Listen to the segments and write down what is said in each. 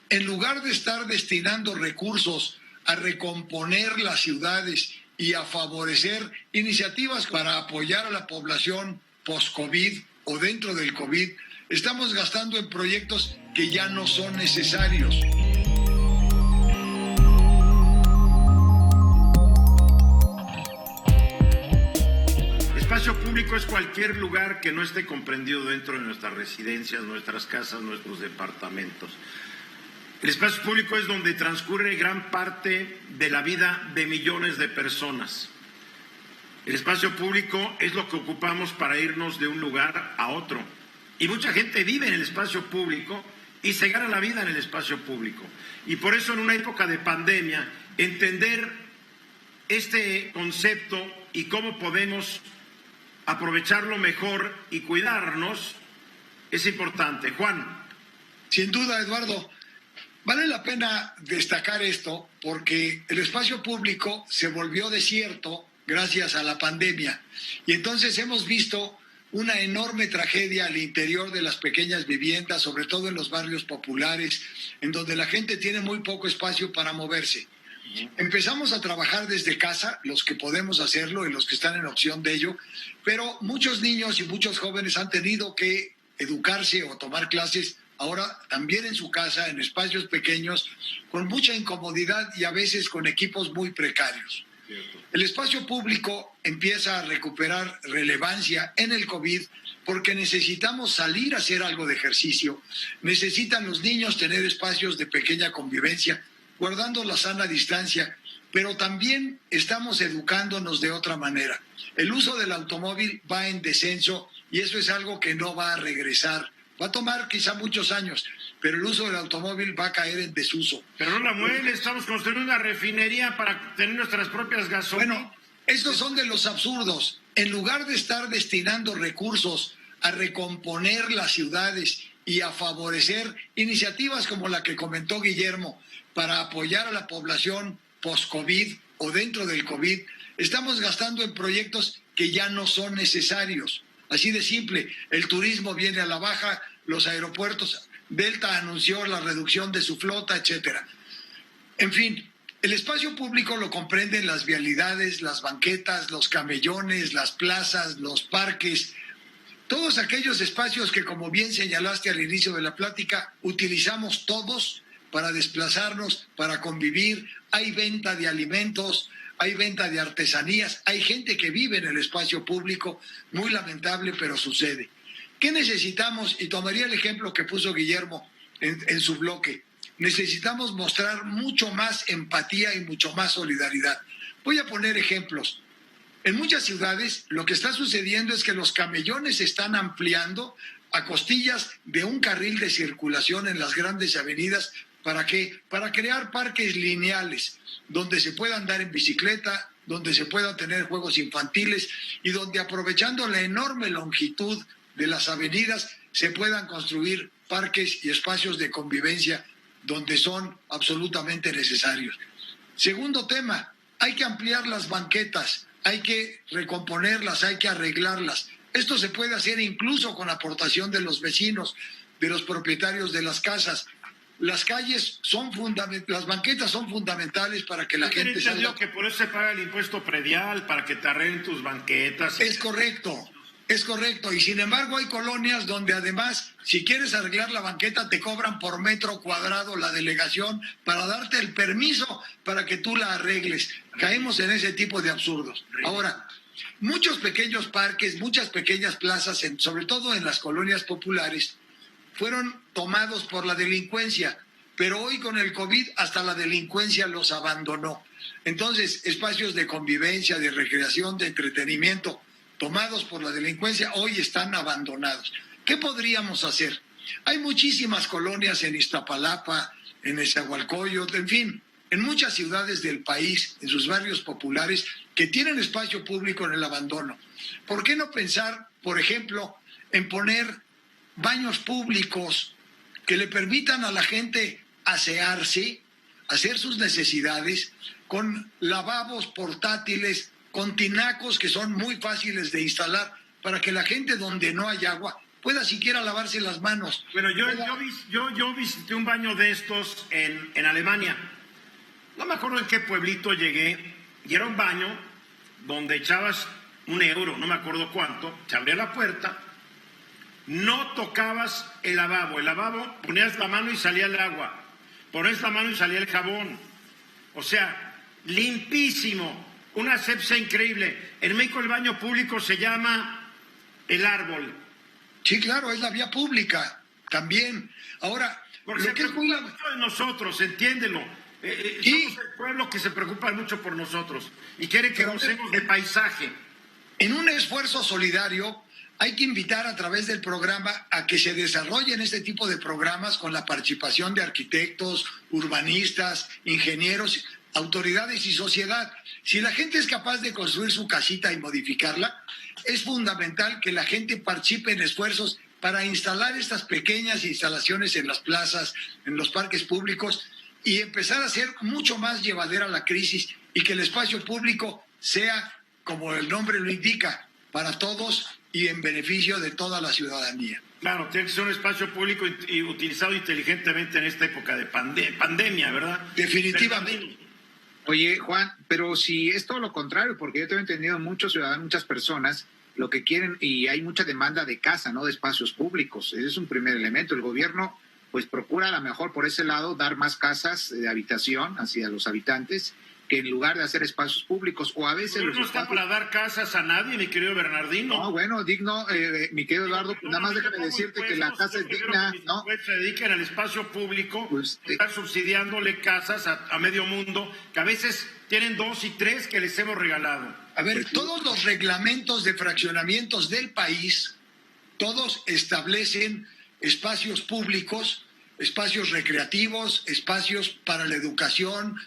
En lugar de estar destinando recursos a recomponer las ciudades y a favorecer iniciativas para apoyar a la población post-COVID o dentro del COVID, estamos gastando en proyectos que ya no son necesarios. Espacio público es cualquier lugar que no esté comprendido dentro de nuestras residencias, nuestras casas, nuestros departamentos. El espacio público es donde transcurre gran parte de la vida de millones de personas. El espacio público es lo que ocupamos para irnos de un lugar a otro. Y mucha gente vive en el espacio público y se gana la vida en el espacio público. Y por eso en una época de pandemia, entender este concepto y cómo podemos aprovecharlo mejor y cuidarnos es importante. Juan. Sin duda, Eduardo. Vale la pena destacar esto porque el espacio público se volvió desierto gracias a la pandemia. Y entonces hemos visto una enorme tragedia al interior de las pequeñas viviendas, sobre todo en los barrios populares, en donde la gente tiene muy poco espacio para moverse. Empezamos a trabajar desde casa, los que podemos hacerlo y los que están en opción de ello, pero muchos niños y muchos jóvenes han tenido que educarse o tomar clases ahora también en su casa, en espacios pequeños, con mucha incomodidad y a veces con equipos muy precarios. El espacio público empieza a recuperar relevancia en el COVID porque necesitamos salir a hacer algo de ejercicio, necesitan los niños tener espacios de pequeña convivencia, guardando la sana distancia, pero también estamos educándonos de otra manera. El uso del automóvil va en descenso y eso es algo que no va a regresar. Va a tomar quizá muchos años, pero el uso del automóvil va a caer en desuso. Pero no la muele, estamos construyendo una refinería para tener nuestras propias gasolinas. Bueno, estos son de los absurdos. En lugar de estar destinando recursos a recomponer las ciudades y a favorecer iniciativas como la que comentó Guillermo para apoyar a la población post-COVID o dentro del COVID, estamos gastando en proyectos que ya no son necesarios. Así de simple, el turismo viene a la baja, los aeropuertos, Delta anunció la reducción de su flota, etcétera. En fin, el espacio público lo comprenden las vialidades, las banquetas, los camellones, las plazas, los parques, todos aquellos espacios que, como bien señalaste al inicio de la plática, utilizamos todos para desplazarnos, para convivir. Hay venta de alimentos, hay venta de artesanías, hay gente que vive en el espacio público, muy lamentable, pero sucede. ¿Qué necesitamos? Y tomaría el ejemplo que puso Guillermo en su bloque. Necesitamos mostrar mucho más empatía y mucho más solidaridad. Voy a poner ejemplos. En muchas ciudades lo que está sucediendo es que los camellones se están ampliando a costillas de un carril de circulación en las grandes avenidas. ¿Para qué? Para crear parques lineales, donde se pueda andar en bicicleta, donde se puedan tener juegos infantiles y donde, aprovechando la enorme longitud de las avenidas, se puedan construir parques y espacios de convivencia donde son absolutamente necesarios. Segundo tema, hay que ampliar las banquetas, hay que recomponerlas, hay que arreglarlas. Esto se puede hacer incluso con aportación de los vecinos, de los propietarios de las casas. Las calles son fundamentales, las banquetas son fundamentales para que la gente salga. Que por eso se paga el impuesto predial, para que te arreglen tus banquetas. Es correcto. Y sin embargo hay colonias donde además, si quieres arreglar la banqueta, te cobran por metro cuadrado la delegación para darte el permiso para que tú la arregles. Caemos en ese tipo de absurdos. Ahora, muchos pequeños parques, muchas pequeñas plazas, sobre todo en las colonias populares, fueron tomados por la delincuencia, pero hoy con el COVID hasta la delincuencia los abandonó. Entonces, espacios de convivencia, de recreación, de entretenimiento, tomados por la delincuencia, hoy están abandonados. ¿Qué podríamos hacer? Hay muchísimas colonias en Iztapalapa, en Nezahualcóyotl, en fin, en muchas ciudades del país, en sus barrios populares, que tienen espacio público en el abandono. ¿Por qué no pensar, por ejemplo, en poner baños públicos que le permitan a la gente asearse, hacer sus necesidades, con lavabos portátiles, con tinacos que son muy fáciles de instalar, para que la gente donde no hay agua pueda siquiera lavarse las manos. Bueno, yo visité un baño de estos en Alemania. No me acuerdo en qué pueblito llegué, y era un baño donde echabas €1, no me acuerdo cuánto, se abría la puerta, no tocabas el lavabo, ponías la mano y salía el agua, ponías la mano y salía el jabón, o sea, limpísimo, una asepsia increíble. En México el baño público se llama El Árbol. Sí, claro, es la vía pública también. Ahora, porque lo que es muy... mucho de nosotros, entiéndelo. Sí. Somos el pueblo que se preocupa mucho por nosotros y quiere que gocemos de paisaje. En un esfuerzo solidario hay que invitar a través del programa a que se desarrollen este tipo de programas con la participación de arquitectos, urbanistas, ingenieros, autoridades y sociedad. Si la gente es capaz de construir su casita y modificarla, es fundamental que la gente participe en esfuerzos para instalar estas pequeñas instalaciones en las plazas, en los parques públicos, y empezar a hacer mucho más llevadera la crisis y que el espacio público sea, como el nombre lo indica, para todos y en beneficio de toda la ciudadanía. Claro, tiene que ser un espacio público y utilizado inteligentemente en esta época de pandemia, ¿verdad? Definitivamente. Oye, Juan, pero si es todo lo contrario, porque yo tengo entendido muchos ciudadanos, muchas personas, lo que quieren, y hay mucha demanda de casa, ¿no? De espacios públicos. Ese es un primer elemento. El gobierno pues procura a lo mejor por ese lado dar más casas de habitación hacia los habitantes, que en lugar de hacer espacios públicos, o a veces no está para dar casas a nadie, mi querido Bernardino. No, bueno, digno, mi querido Eduardo, pues nada más déjame decirte que la casa es digna, ¿no? Se dedican al espacio público, pues, estar subsidiándole casas a medio mundo, que a veces tienen 2 y 3 que les hemos regalado. A ver, todos los reglamentos de fraccionamientos del país, todos establecen espacios públicos, espacios recreativos, espacios para la educación,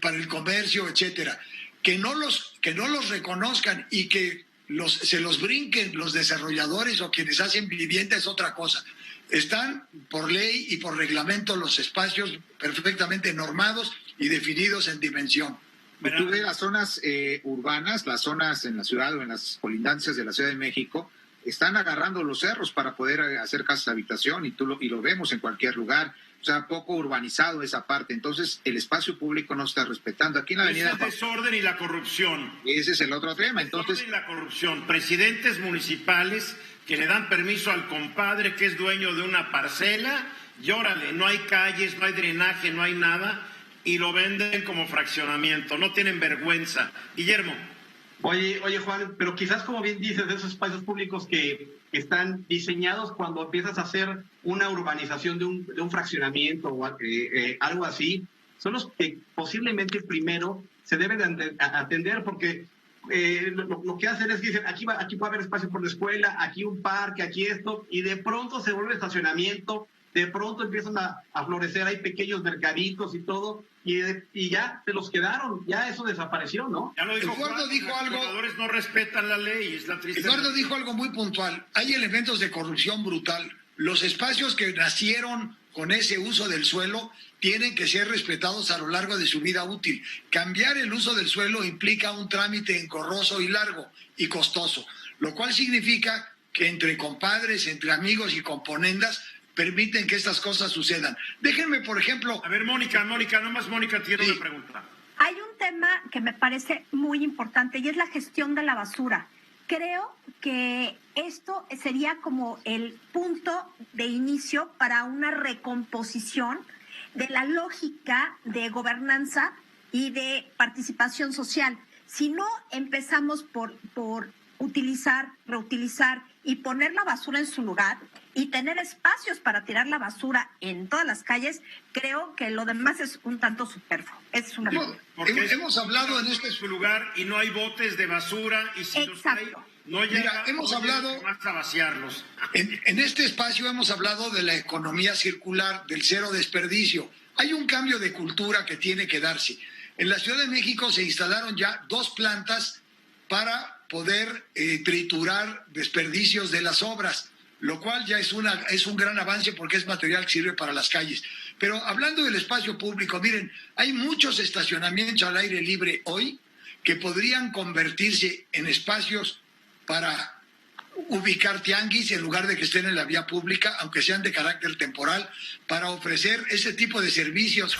para el comercio, etcétera. Que no los reconozcan y que se los brinquen los desarrolladores o quienes hacen vivienda es otra cosa. Están por ley y por reglamento los espacios perfectamente normados y definidos en dimensión. Tú ves las zonas urbanas, las zonas en la ciudad o en las colindancias de la Ciudad de México, están agarrando los cerros para poder hacer casas de habitación y lo vemos en cualquier lugar. O sea, poco urbanizado esa parte. Entonces, el espacio público no está respetando. Aquí en la avenida... Es el desorden y la corrupción. Ese es el otro tema. Entonces, el desorden y la corrupción. Presidentes municipales que le dan permiso al compadre que es dueño de una parcela, y órale, no hay calles, no hay drenaje, no hay nada, y lo venden como fraccionamiento. No tienen vergüenza. Guillermo. Oye, Juan, pero quizás, como bien dices, de esos espacios públicos que están diseñados cuando empiezas a hacer una urbanización de un fraccionamiento o algo así, son los que posiblemente primero se deben de atender, porque lo que hacen es que dicen, aquí va a haber espacio por la escuela, aquí un parque, aquí esto, y de pronto se vuelve estacionamiento, de pronto empiezan a florecer, hay pequeños mercaditos y todo, y ya se los quedaron, ya eso desapareció, ¿no? Ya lo dijo Eduardo Juan, dijo los algo. Los jugadores no respetan la ley, es la tristeza. Eduardo dijo algo muy puntual. Hay elementos de corrupción brutal. Los espacios que nacieron con ese uso del suelo tienen que ser respetados a lo largo de su vida útil. Cambiar el uso del suelo implica un trámite engorroso y largo y costoso, lo cual significa que entre compadres, entre amigos y componendas permiten que estas cosas sucedan. Déjenme, por ejemplo... A ver, Mónica, nomás Mónica tiene una pregunta. Hay un tema que me parece muy importante y es la gestión de la basura. Creo que esto sería como el punto de inicio para una recomposición de la lógica de gobernanza y de participación social. Si no empezamos por utilizar, reutilizar y poner la basura en su lugar y tener espacios para tirar la basura en todas las calles, creo que lo demás es un tanto superfluo. Es una porque hemos hablado en este su lugar y no hay botes de basura y si los hay, no llega. Mira, hemos hablado más a vaciarlos. En este espacio hemos hablado de la economía circular, del cero desperdicio. Hay un cambio de cultura que tiene que darse. En la Ciudad de México se instalaron ya 2 plantas para poder triturar desperdicios de las obras, lo cual ya es un gran avance porque es material que sirve para las calles. Pero hablando del espacio público, miren, hay muchos estacionamientos al aire libre hoy que podrían convertirse en espacios para ubicar tianguis en lugar de que estén en la vía pública, aunque sean de carácter temporal, para ofrecer ese tipo de servicios.